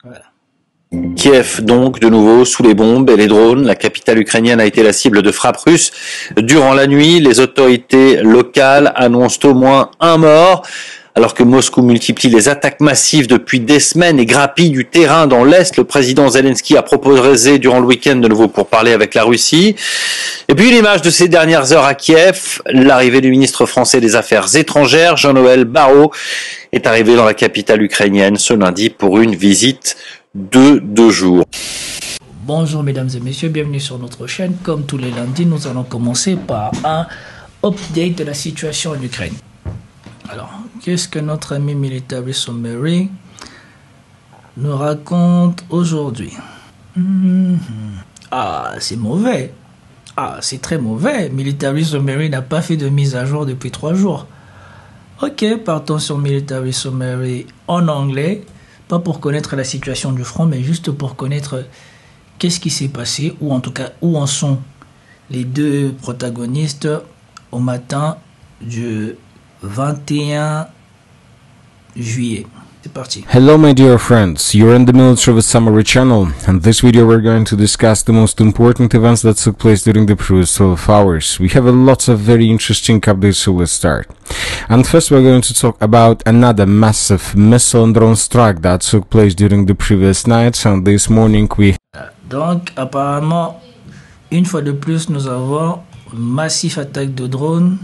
Voilà. Kiev, donc, de nouveau, sous les bombes et les drones. La capitale ukrainienne a été la cible de frappes russes durant la nuit. Les autorités locales annoncent au moins un mort. Alors que Moscou multiplie les attaques massives depuis des semaines et grappille du terrain dans l'Est, le président Zelensky a proposé durant le week-end de nouveau pour parler avec la Russie. Et puis l'image de ces dernières heures à Kiev, l'arrivée du ministre français des Affaires étrangères, Jean-Noël Barrot, est arrivé dans la capitale ukrainienne ce lundi pour une visite de 2 jours. Bonjour mesdames et messieurs, bienvenue sur notre chaîne. Comme tous les lundis, nous allons commencer par un update de la situation en Ukraine. Alors, qu'est-ce que notre ami Military Summary nous raconte aujourd'hui? Ah, c'est mauvais. Ah, c'est très mauvais. Military Summary n'a pas fait de mise à jour depuis 3 jours. Ok, partons sur Military Summary en anglais. Pas pour connaître la situation du front, mais juste pour connaître qu'est-ce qui s'est passé, ou en tout cas où en sont les deux protagonistes au matin du 21 juillet. C'est parti. Hello my dear friends, you're in the Military Summary channel, and this video we're going to discuss the most important events that took place during the previous 12 hours. We have a lot of very interesting updates, so let's start. And first we're going to talk about another massive missile and drone strike that took place during the previous nights, and this morning we... Donc apparemment, une fois de plus, nous avons une massive attaque de drones,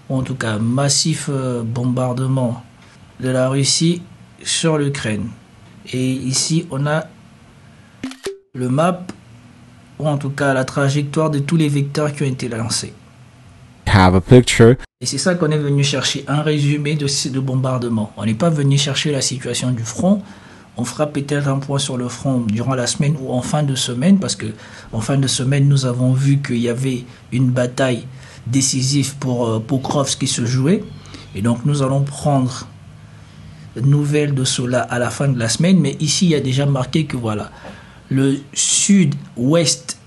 ou en tout cas massif bombardement de la Russie sur l'Ukraine. Et ici on a le map, ou en tout cas la trajectoire de tous les vecteurs qui ont été lancés. have a picture. Et c'est ça qu'on est venu chercher, un résumé de bombardement. On n'est pas venu chercher la situation du front. On fera peut-être un point sur le front durant la semaine ou en fin de semaine, parce que en fin de semaine nous avons vu qu'il y avait une bataille décisive pour POKROVSK qui se jouait. Et donc nous allons prendre nouvelles de cela à la fin de la semaine, mais ici il y a déjà marqué que voilà, le sud-ouest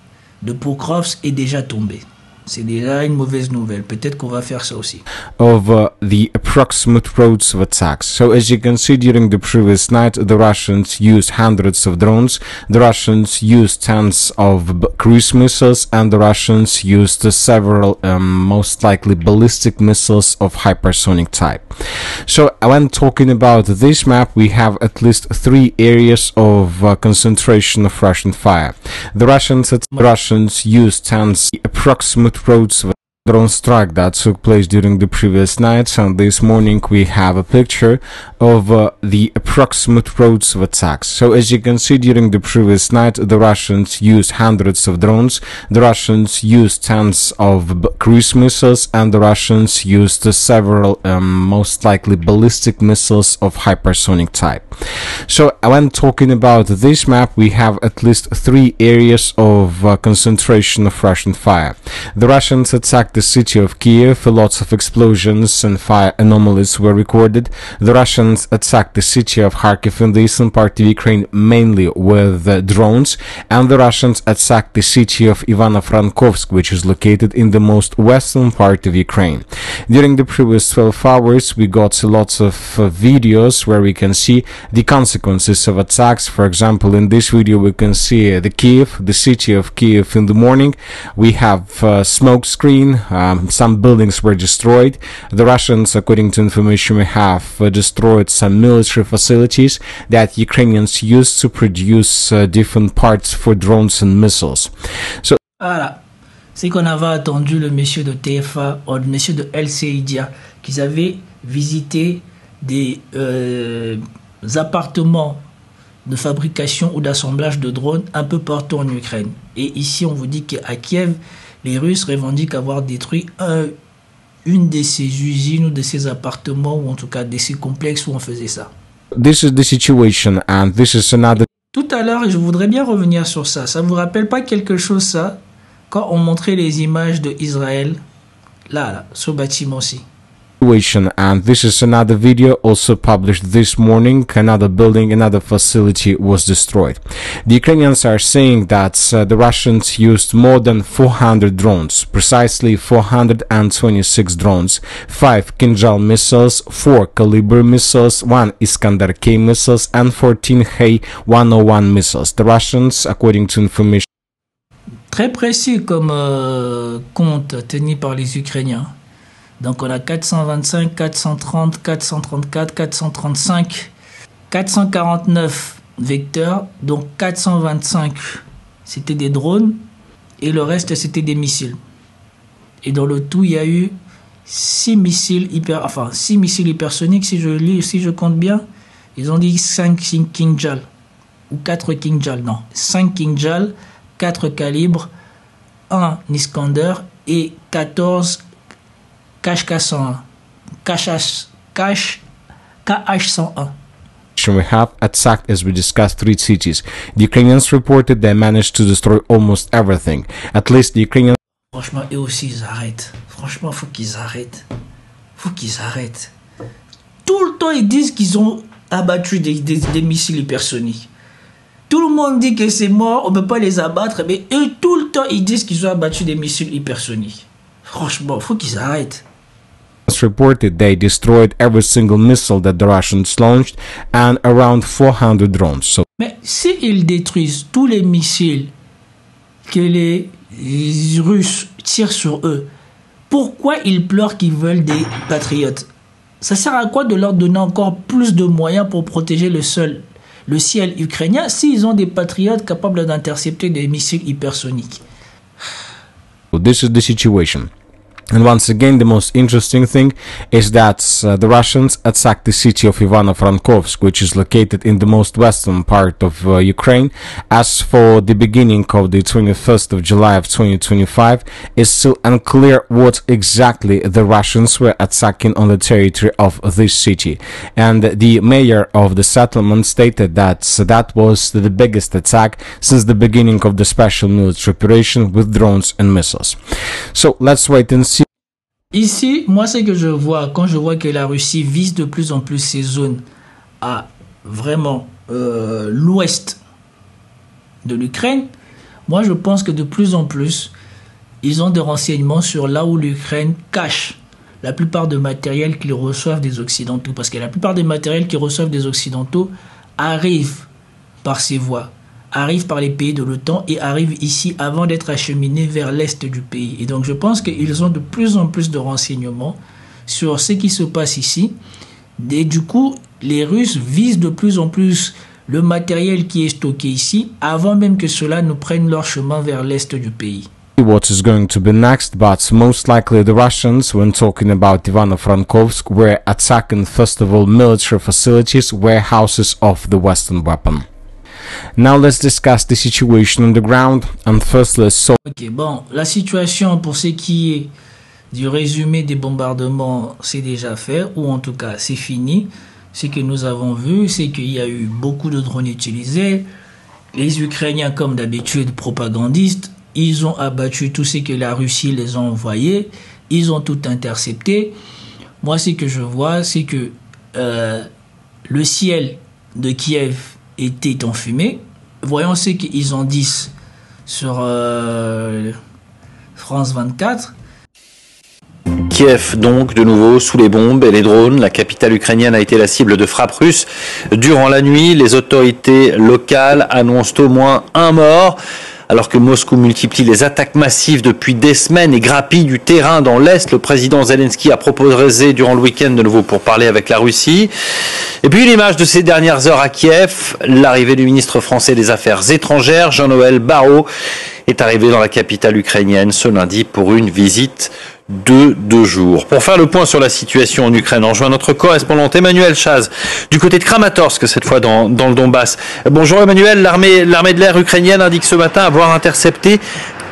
de POKROVSK est déjà tombé. C'est déjà une mauvaise nouvelle. Peut-être qu'on va faire ça aussi. Of the approximate roads of attacks. So as you can see, during the previous night, the Russians used hundreds of drones, the Russians used tens of cruise missiles, and the Russians used several most likely ballistic missiles of hypersonic type. So when talking about this map, we have at least 3 areas of concentration of Russian fire. The Russians used tens approximate roads of drone strike that took place during the previous nights, and this morning we have a picture of the approximate roads of attacks. So as you can see, during the previous night, the Russians used hundreds of drones, the Russians used tens of cruise missiles, and the Russians used several most likely ballistic missiles of hypersonic type. So when talking about this map, we have at least 3 areas of concentration of Russian fire. The Russians attacked the city of Kiev, lots of explosions and fire anomalies were recorded. The Russians attacked the city of Kharkiv in the eastern part of Ukraine mainly with drones, and the Russians attacked the city of Ivano-Frankovsk, which is located in the most western part of Ukraine. During the previous 12 hours, we got lots of videos where we can see the consequences of attacks. For example, in this video we can see the city of Kiev in the morning. We have smoke screen. Some buildings were destroyed. The Russians, according to information we have, destroyed some military facilities that Ukrainians used to produce different parts for drones and missiles. So, voilà, c'est qu'on avait attendu le monsieur de TFA ou le monsieur de LCIDIA qu'ils avaient visité des appartements de fabrication ou d'assemblage de drones un peu partout en Ukraine. Et ici, on vous dit qu'à Kiev, les Russes revendiquent avoir détruit une de ces usines ou de ces appartements, ou en tout cas de ces complexes où on faisait ça. this is the situation, and this is another. Tout à l'heure, je voudrais bien revenir sur ça. Ça ne vous rappelle pas quelque chose, ça? Quand on montrait les images d'Israël, là, ce bâtiment-ci. And this is another video also published this morning. Another building, another facility was destroyed. The Ukrainians are saying that the Russians used more than 400 drones, precisely 426 drones, 5 Kinjal missiles, 4 Kalibr missiles, 1 Iskander-K missiles, and 14 He-101 missiles. The Russians, according to information, très précis comme compte tenu par les Ukrainiens. Donc on a 425, 430, 434, 435, 449 vecteurs, donc 425 c'était des drones et le reste c'était des missiles. Et dans le tout il y a eu 6 missiles hypersoniques si je compte bien. Ils ont dit 5 Kinjal ou 4 Kinjal, non, 5 Kinjal, 4 calibres, 1 Iskander et 14 KH-101. KH-101. we have attacked, as we discussed, 3 cities. The Ukrainians reported they managed to destroy almost everything. At least the Ukrainians... Franchement, eux aussi, ils arrêtent. Franchement, faut qu'ils arrêtent. Faut qu'ils arrêtent. Tout le temps, ils disent qu'ils ont abattu des missiles hypersoniques. Tout le monde dit que c'est mort, on ne peut pas les abattre, mais eux, tout le temps, ils disent qu'ils ont abattu des missiles hypersoniques. Franchement, faut qu'ils arrêtent. reported they destroyed every single missile that the Russians launched and around 400 drones. So, mais s'ils détruisent tous les missiles que les Russes tirent sur eux, pourquoi ils pleurent qu'ils veulent des patriotes? Ça sert à quoi de leur donner encore plus de moyens pour protéger le ciel ukrainien s'ils ont des patriotes capables d'intercepter des missiles hypersoniques? this is the situation. And once again, the most interesting thing is that the Russians attacked the city of Ivano-Frankivsk, which is located in the most western part of Ukraine. As for the beginning of the 21st of July of 2025, it's still unclear what exactly the Russians were attacking on the territory of this city. And the mayor of the settlement stated that that was the biggest attack since the beginning of the special military operation with drones and missiles. So let's wait and see. Ici, moi, ce que je vois, quand je vois que la Russie vise de plus en plus ces zones à vraiment l'ouest de l'Ukraine, moi, je pense que de plus en plus, ils ont des renseignements sur là où l'Ukraine cache la plupart des matériels qu'ils reçoivent des Occidentaux. Parce que la plupart des matériels qu'ils reçoivent des Occidentaux arrivent par ces voies, arrivent par les pays de l'OTAN et arrivent ici avant d'être acheminés vers l'est du pays. Et donc je pense qu'ils ont de plus en plus de renseignements sur ce qui se passe ici. Et du coup, les Russes visent de plus en plus le matériel qui est stocké ici avant même que cela ne prenne leur chemin vers l'est du pays. What is going to be next, but most likely the Russians, when talking about Ivano-Frankivsk, were attacking first of all military facilities, warehouses of the Western weapon. Now let's discuss the situation on the ground, and first let's solve. Ok, bon, la situation pour ce qui est du résumé des bombardements, c'est déjà fait, ou en tout cas c'est fini. Ce que nous avons vu, c'est qu'il y a eu beaucoup de drones utilisés. Les Ukrainiens, comme d'habitude, propagandistes, ils ont abattu tout ce que la Russie les a envoyés. Ils ont tout intercepté. Moi, ce que je vois, c'est que le ciel de Kiev était en fumée. Voyons ce qu'ils en disent sur France 24. Kiev, donc, de nouveau, sous les bombes et les drones. La capitale ukrainienne a été la cible de frappes russes. Durant la nuit, les autorités locales annoncent au moins un mort. Alors que Moscou multiplie les attaques massives depuis des semaines et grappille du terrain dans l'Est, le président Zelensky a proposé durant le week-end de nouveau pour parler avec la Russie. Et puis l'image de ces dernières heures à Kiev, l'arrivée du ministre français des Affaires étrangères, Jean-Noël Barrot, est arrivé dans la capitale ukrainienne ce lundi pour une visite de 2 jours. Pour faire le point sur la situation en Ukraine, on rejoint notre correspondant Emmanuel Chaz, du côté de Kramatorsk, cette fois dans le Donbass. Bonjour Emmanuel, l'armée de l'air ukrainienne indique ce matin avoir intercepté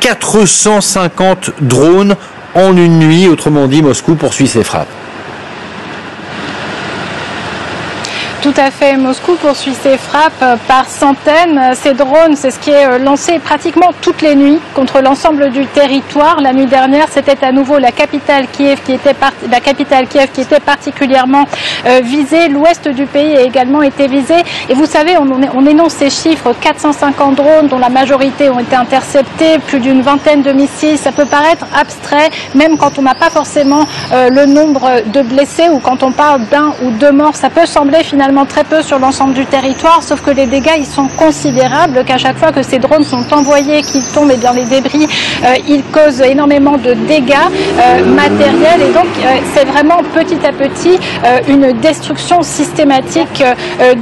450 drones en une nuit. Autrement dit, Moscou poursuit ses frappes. Tout à fait. Moscou poursuit ses frappes par centaines. Ces drones, c'est ce qui est lancé pratiquement toutes les nuits contre l'ensemble du territoire. La nuit dernière, c'était à nouveau la capitale Kiev qui était particulièrement visée. L'ouest du pays a également été visé. Et vous savez, on énonce ces chiffres, 450 drones dont la majorité ont été interceptés, plus d'une vingtaine de missiles. Ça peut paraître abstrait, même quand on n'a pas forcément le nombre de blessés ou quand on parle d'un ou deux morts. Ça peut sembler finalement très peu sur l'ensemble du territoire, sauf que les dégâts ils sont considérables, qu'à chaque fois que ces drones sont envoyés, qu'ils tombent, et bien les débris ils causent énormément de dégâts matériels, et donc c'est vraiment petit à petit une destruction systématique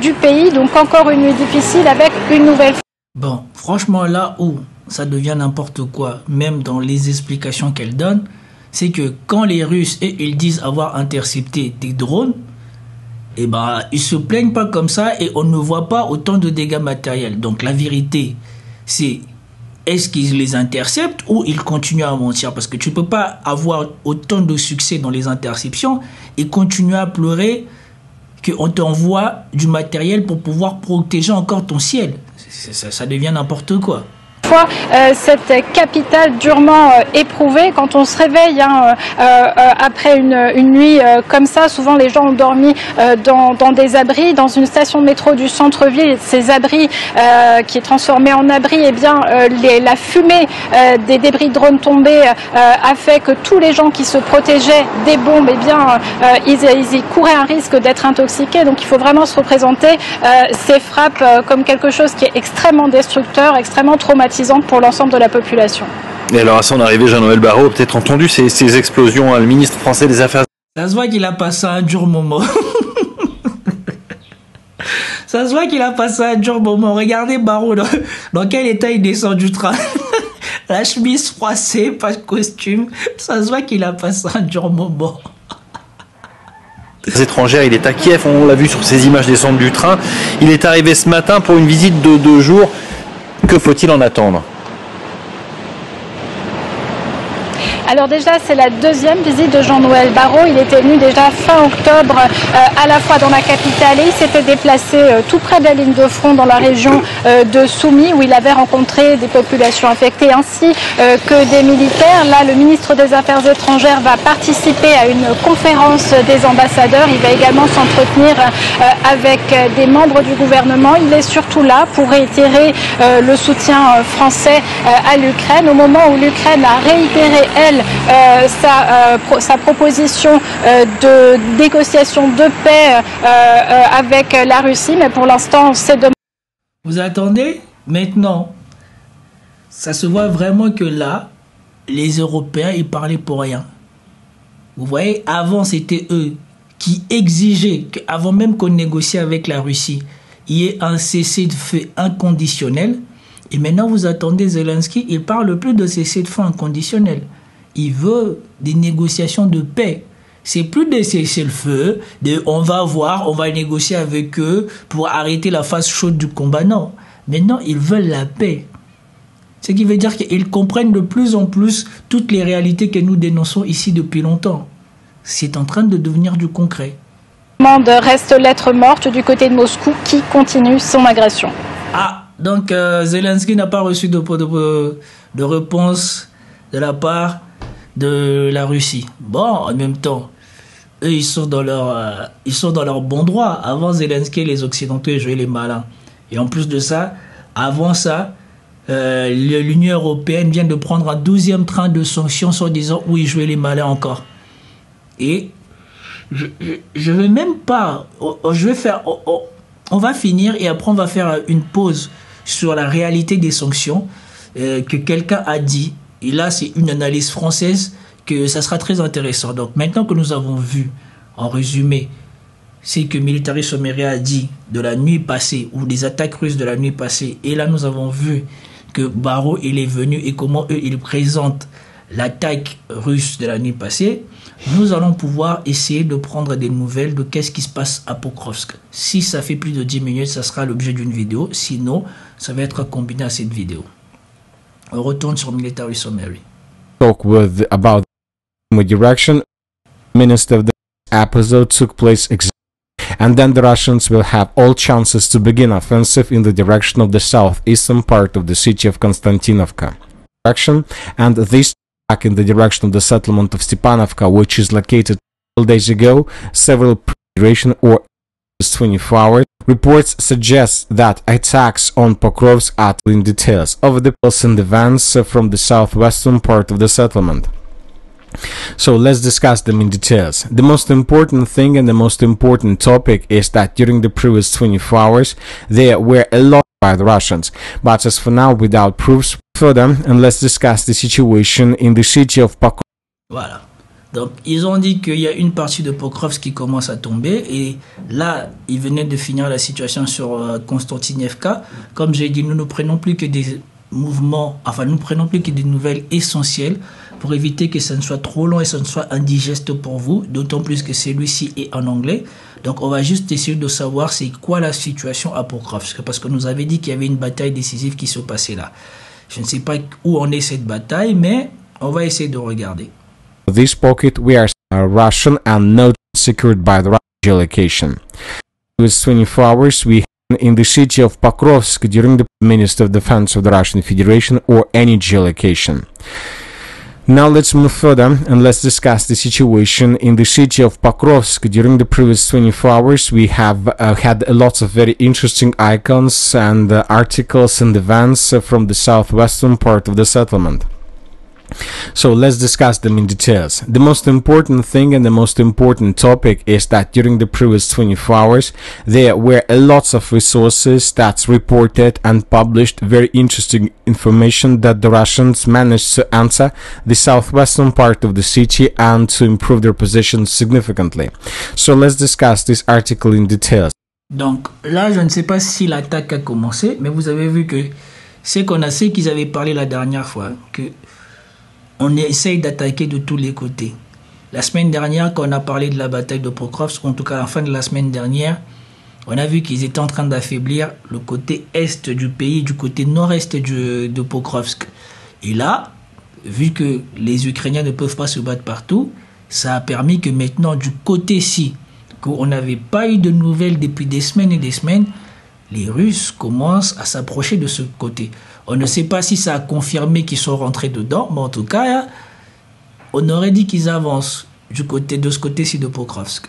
du pays. Donc encore une nuit difficile avec une nouvelle. Bon, franchement, là où ça devient n'importe quoi, même dans les explications qu'elle donne, c'est que quand les Russes, ils disent avoir intercepté des drones, eh ben, ils se plaignent pas comme ça et on ne voit pas autant de dégâts matériels. Donc la vérité, c'est est-ce qu'ils les interceptent ou ils continuent à mentir? Parce que tu peux pas avoir autant de succès dans les interceptions et continuer à pleurer qu'on t'envoie du matériel pour pouvoir protéger encore ton ciel. Ça devient n'importe quoi. Cette capitale durement éprouvée, quand on se réveille après une nuit comme ça, souvent les gens ont dormi dans des abris, dans une station de métro du centre-ville. Ces abris qui est transformé en abri, eh bien la fumée des débris de drones tombés a fait que tous les gens qui se protégeaient des bombes, eh bien ils y couraient un risque d'être intoxiqués. Donc il faut vraiment se représenter ces frappes comme quelque chose qui est extrêmement destructeur, extrêmement traumatisant pour l'ensemble de la population. Et alors à son arrivée, Jean-Noël Barrot a peut-être entendu ces explosions. Le ministre français des Affaires... Ça se voit qu'il a passé un dur moment. Ça se voit qu'il a passé un dur moment. Regardez Barrot, dans quel état il descend du train. La chemise froissée, pas de costume. Ça se voit qu'il a passé un dur moment. Étrangères, il est à Kiev, on l'a vu sur ces images descendre du train. Il est arrivé ce matin pour une visite de 2 jours. Que faut-il en attendre? Alors déjà, c'est la deuxième visite de Jean-Noël Barrot. Il était venu déjà fin octobre à la fois dans la capitale et il s'était déplacé tout près de la ligne de front dans la région de Soumy où il avait rencontré des populations affectées ainsi que des militaires. Là, le ministre des Affaires étrangères va participer à une conférence des ambassadeurs. Il va également s'entretenir avec des membres du gouvernement. Il est surtout là pour réitérer le soutien français à l'Ukraine au moment où l'Ukraine a réitéré, elle, sa proposition de négociation de paix avec la Russie, mais pour l'instant, c'est de... Vous attendez? Maintenant, ça se voit vraiment que là, les Européens, ils parlaient pour rien. Vous voyez, avant, c'était eux qui exigeaient qu'avant même qu'on négocie avec la Russie, il y ait un cessez-le-feu inconditionnel. Et maintenant, vous attendez Zelensky, il ne parle plus de cessez-le-feu inconditionnel. Il veut des négociations de paix. C'est plus de cessez-le-feu, on va voir, on va négocier avec eux pour arrêter la phase chaude du combat. Non, maintenant ils veulent la paix. Ce qui veut dire qu'ils comprennent de plus en plus toutes les réalités que nous dénonçons ici depuis longtemps. C'est en train de devenir du concret. Reste lettre morte du côté de Moscou qui continue son agression. Ah, donc Zelensky n'a pas reçu de réponse de la part de la Russie. Bon, en même temps, eux, ils sont dans leur bon droit. Avant Zelensky, les Occidentaux ils jouaient les malins. Et en plus de ça, avant ça, l'Union européenne vient de prendre un 12e train de sanctions en disant où ils jouaient les malins encore. Et je vais même pas... on va finir et après on va faire une pause sur la réalité des sanctions que quelqu'un a dit. Et là, c'est une analyse française que ça sera très intéressant. Donc, maintenant que nous avons vu, en résumé, c'est que militaires a dit de la nuit passée, ou des attaques russes de la nuit passée, et là, nous avons vu que Barrot, il est venu, et comment eux, ils présentent l'attaque russe de la nuit passée, nous allons pouvoir essayer de prendre des nouvelles de qu'est-ce qui se passe à POKROVSK. Si ça fait plus de 10 minutes, ça sera l'objet d'une vidéo. Sinon, ça va être combiné à cette vidéo. On retourne sur Military Summary. Talk about the direction. Minister of the episode took place and then the Russians will have all chances to begin offensive in the direction of the southeastern part of the city of Konstantinovka. And this attack in the direction of the settlement of Stepanovka, which is located 12 days ago, several duration or 24 hours. Reports suggest that attacks on Pokrovsk are in details of the recent events from the southwestern part of the settlement. So let's discuss them in details. The most important thing and the most important topic is that during the previous 24 hours there were a lot by the Russians, but as for now without proofs further, and let's discuss the situation in the city of Pokrovsk. Voilà. Donc, ils ont dit qu'il y a une partie de Pokrovsk qui commence à tomber. Et là, ils venaient de finir la situation sur Konstantinovka. Comme j'ai dit, nous ne prenons plus que des mouvements, enfin, nous ne prenons plus que des nouvelles essentielles pour éviter que ça ne soit trop long et ça ne soit indigeste pour vous. D'autant plus que celui-ci est en anglais. Donc, on va juste essayer de savoir c'est quoi la situation à Pokrovsk. Parce que nous avait dit qu'il y avait une bataille décisive qui se passait là. Je ne sais pas où en est cette bataille, mais on va essayer de regarder. This pocket we are Russian and not secured by the Russian geolocation. With 24 hours we in the city of Pokrovsk during the Minister of Defense of the Russian Federation or any geolocation. Now let's move further and let's discuss the situation in the city of Pokrovsk. During the previous 24 hours we have had lots of very interesting icons and articles and events from the southwestern part of the settlement. So let's discuss them in details. The most important thing and the most important topic is that during the previous 24 hours there were lots of resources that's reported and published very interesting information that the Russians managed to enter the southwestern part of the city and to improve their position significantly. So let's discuss this article in details. Donc là, je ne sais pas si l'attaque a commencé, mais vous avez vu que c'est qu'on a ce qu'ils avaient parlé la dernière fois, que on essaye d'attaquer de tous les côtés. La semaine dernière, quand on a parlé de la bataille de Pokrovsk, en tout cas à la fin de la semaine dernière, on a vu qu'ils étaient en train d'affaiblir le côté est du pays, du côté nord-est de Pokrovsk. Et là, vu que les Ukrainiens ne peuvent pas se battre partout, ça a permis que maintenant, du côté-ci, qu'on n'avait pas eu de nouvelles depuis des semaines et des semaines, les Russes commencent à s'approcher de ce côté. On ne sait pas si ça a confirmé qu'ils sont rentrés dedans, mais en tout cas, on aurait dit qu'ils avancent de ce côté-ci de Pokrovsk.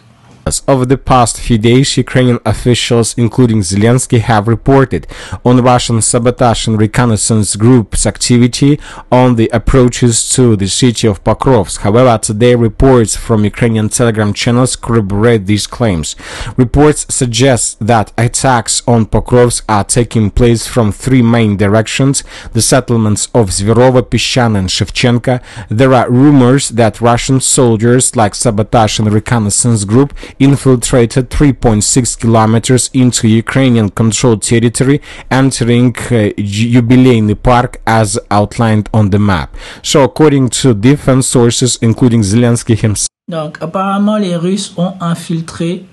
Over the past few days, Ukrainian officials, including Zelensky, have reported on Russian sabotage and reconnaissance groups' activity on the approaches to the city of Pokrovsk. However, today reports from Ukrainian Telegram channels corroborate these claims. Reports suggest that attacks on Pokrovsk are taking place from three main directions: the settlements of Zverovo, Pishchan and Shevchenko. There are rumors that Russian soldiers, like sabotage and reconnaissance group, infiltrated 3.6 kilometers into Ukrainian-controlled territory, entering Jubileyny Park as outlined on the map. So, according to defense sources, including Zelensky himself. Donc, apparemment, les Russes ont infiltré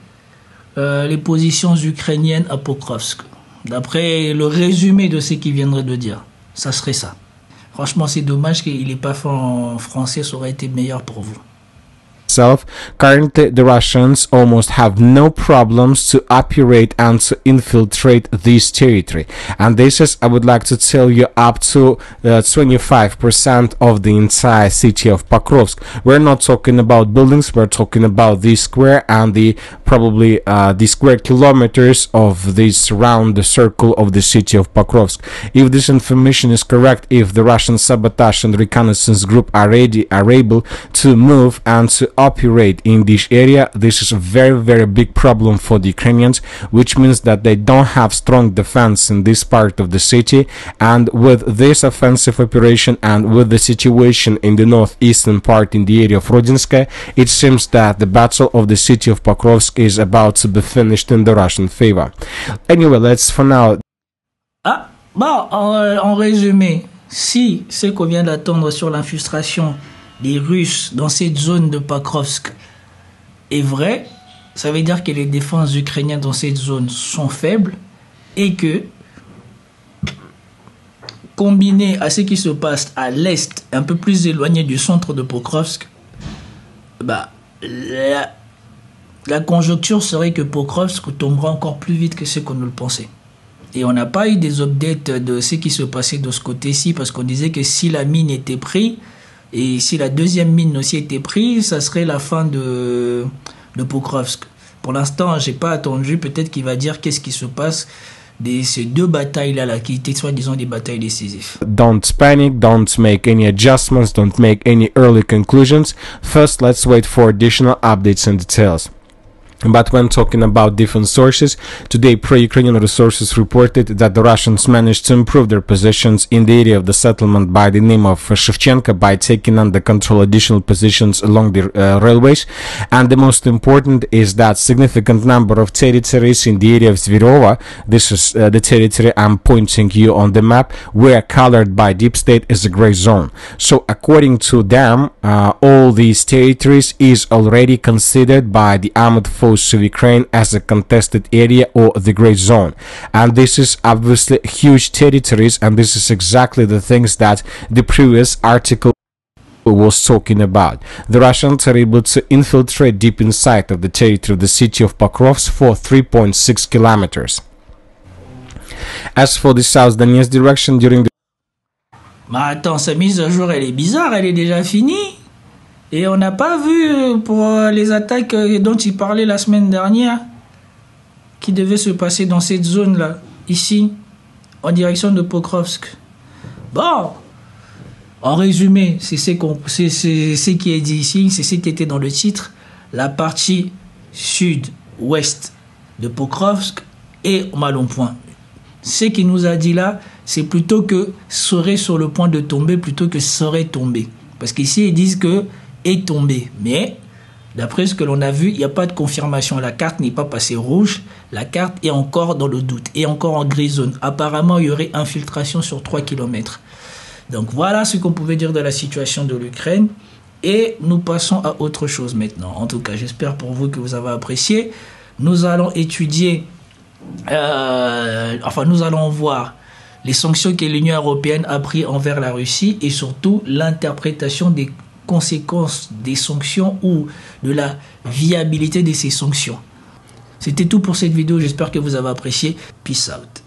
les positions ukrainiennes à Pokrovsk. D'après le résumé de ce qu'il viendrait de dire, ça serait ça. Franchement, c'est dommage qu'il n'ait pas fait en français, ça aurait été meilleur pour vous. Currently, the Russians almost have no problems to operate and to infiltrate this territory. And this is, I would like to tell you, up to 25% of the entire city of Pokrovsk. We're not talking about buildings, we're talking about the square and the probably the square kilometers of this round the circle of the city of Pokrovsk. If this information is correct, if the Russian sabotage and reconnaissance group are able to move and to operate in this area, this is a very big problem for the Ukrainians, which means that they don't have strong defense in this part of the city. And with this offensive operation and with the situation in the northeastern part in the area of Rodinska, it seems that the battle of the city of Pokrovsk is about to be finished in the Russian favor. Anyway, let's for now. En résumé, si ce qu'on vient d'attendre sur l'infiltration des Russes dans cette zone de Pokrovsk est vrai, ça veut dire que les défenses ukrainiennes dans cette zone sont faibles et que, combiné à ce qui se passe à l'est, un peu plus éloigné du centre de Pokrovsk, la conjoncture serait que Pokrovsk tombera encore plus vite que ce qu'on nous le pensait. Et on n'a pas eu des updates de ce qui se passait de ce côté-ci, parce qu'on disait que si la mine était prise, et si la deuxième mine aussi était prise, ça serait la fin de Pokrovsk. Pour l'instant, j'ai pas attendu, peut-être qu'il va dire qu'est-ce qui se passe de ces deux batailles-là, qui étaient soi-disant des batailles décisives. Don't panic, don't make any adjustments, don't make any early conclusions. First, let's wait for additional updates and details. But when talking about different sources, today pro-Ukrainian resources reported that the Russians managed to improve their positions in the area of the settlement by the name of Shevchenko by taking under control additional positions along the railways. And the most important is that significant number of territories in the area of Zverova, this is the territory I'm pointing you on the map, were colored by Deep State as a gray zone. So according to them, all these territories is already considered by the armed forces of Ukraine as a contested area or the gray zone, and this is obviously huge territories, and this is exactly the things that the previous article was talking about. The Russians are able to infiltrate deep inside of the territory of the city of Pokrovsk for 3.6 kilometers. As for the South Donetsk direction during the... Mais attends, sa mise à jour elle est bizarre, elle est déjà finie. Et on n'a pas vu pour les attaques dont il parlait la semaine dernière, qui devaient se passer dans cette zone-là, ici, en direction de Pokrovsk. Bon, en résumé, c'est ce qui est dit ici, c'est ce qui était dans le titre. La partie sud-ouest de Pokrovsk est mal en point. Ce qu'il nous a dit là, c'est plutôt que serait sur le point de tomber plutôt que serait tombé. Parce qu'ici, ils disent que est tombé, mais d'après ce que l'on a vu, il n'y a pas de confirmation. La carte n'est pas passée rouge, la carte est encore dans le doute, est encore en gris zone. Apparemment, il y aurait infiltration sur 3 km. Donc voilà ce qu'on pouvait dire de la situation de l'Ukraine. Et nous passons à autre chose maintenant. En tout cas, j'espère pour vous que vous avez apprécié. Nous allons étudier, nous allons voir les sanctions que l'Union européenne a prises envers la Russie et surtout l'interprétation des conséquences des sanctions ou de la viabilité de ces sanctions. C'était tout pour cette vidéo, j'espère que vous avez apprécié. Peace out.